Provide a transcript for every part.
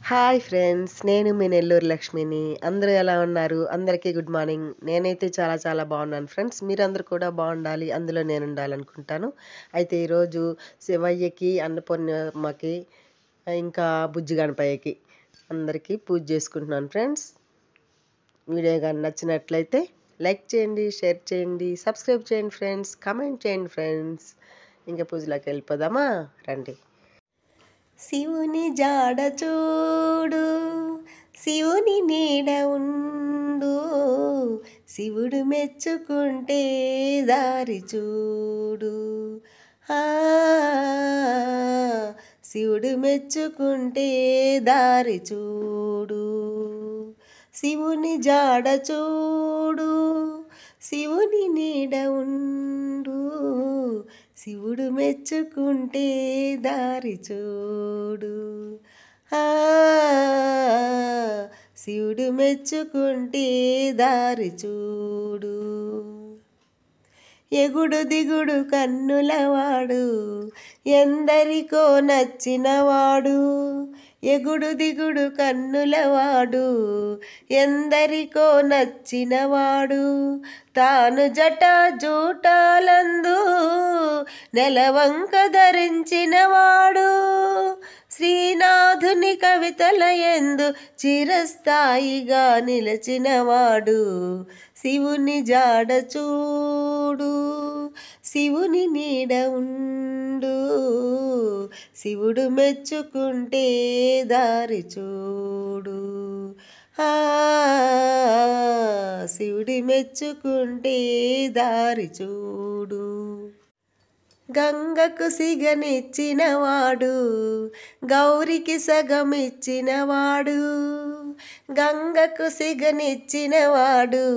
Hi friends. నేను మీ నెల్లూరు లక్ష్మిని. అందరూ ఎలా ఉన్నారు? అందరికీ గుడ్ మార్నింగ్. నేనైతే చాలా చాలా బాగున్నాను ఫ్రెండ్స్. మీరందరూ కూడా బాగుండాలి. అందులో నేనుండాలనుకుంటాను. అయితే ఈరోజు శివయ్యకి, అన్నపూర్ణమ్మకి, ఇంకా బుజ్జి గణపయ్యకి అందరికీ పూజ చేసుకుంటున్నాను ఫ్రెండ్స్. వీడియో కానీ నచ్చినట్లయితే లైక్ చేయండి, షేర్ చేయండి, సబ్స్క్రైబ్ చేయండి ఫ్రెండ్స్, కామెంట్ చేయండి ఫ్రెండ్స్. ఇంకా పూజలోకి వెళ్ళిపోదామా? రండి. శివుని జాడ చూడు, శివుని నీడ ఉండు, శివుడు మెచ్చుకుంటే దారి చూడు. శివుడు మెచ్చుకుంటే దారి చూడు. శివుని జాడ చూడు, శివుని నీడ ఉండు, శివుడు మెచ్చుకుంటే దారి చూడు. శివుడు మెచ్చుకుంటే దారి చూడు. ఎగుడు దిగుడు కన్నులవాడు, ఎందరికో నచ్చినవాడు. ఎగుడు దిగుడు కన్నులవాడు, ఎందరికో నచ్చినవాడు. తాను జట జూటాలందు నెలవంక ధరించినవాడు. శ్రీనాథుని కవితల యందు చిరస్థాయిగా నిలచినవాడు. శివుని జాడ చూడు, శివుని నీడ ఉండు, శివుడు మెచ్చుకుంటే దారి చూడు. శివుడి మెచ్చుకుంటే దారి చూడు. గంగకు సిగనిచ్చినవాడు, గౌరికి సగమిచ్చినవాడు. గంగకు సిగనిచ్చినవాడు,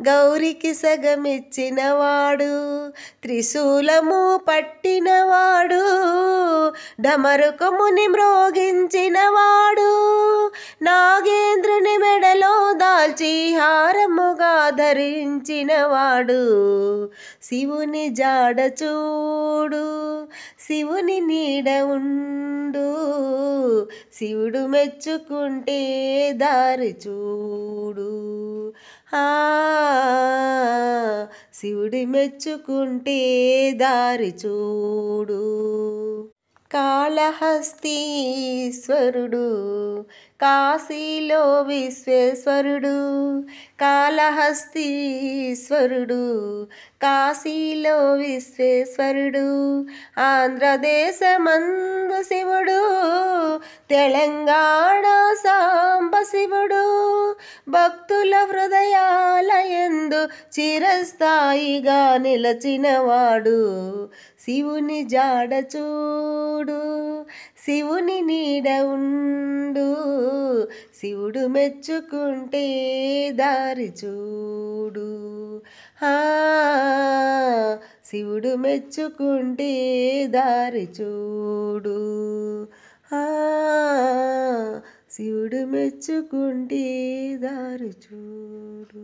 గౌరికి సగమిచ్చినవాడు. త్రిశూలము పట్టినవాడు, డమరుకముని మ్రోగించినవాడు. నాగేంద్రుని మెడలో దాల్చి హారముగా ధరించినవాడు. శివుని జాడ చూడు, శివుని నీడ ఉండు, శివుడు మెచ్చుకుంటే దారి చూడు. శివుడు మెచ్చుకుంటే దారి చూడు. కాళహస్తీశ్వరుడు, కాశీలో విశ్వేశ్వరుడు. కాళహస్తీశ్వరుడు, కాశీలో విశ్వేశ్వరుడు. ఆంధ్రదేశమందు శివుడు, తెలంగాణ సాంబ శివుడు. భక్తుల హృదయాల యందు చిరస్థాయిగా నిలచినవాడు. శివుని జాడ చూడు, శివుని నీడ ఉండు, శివుడు మెచ్చుకుంటే దారి చూడు. శివుడు మెచ్చుకుంటే దారి చూడు. శివుడు మెచ్చుకుంటే దారి చూడు.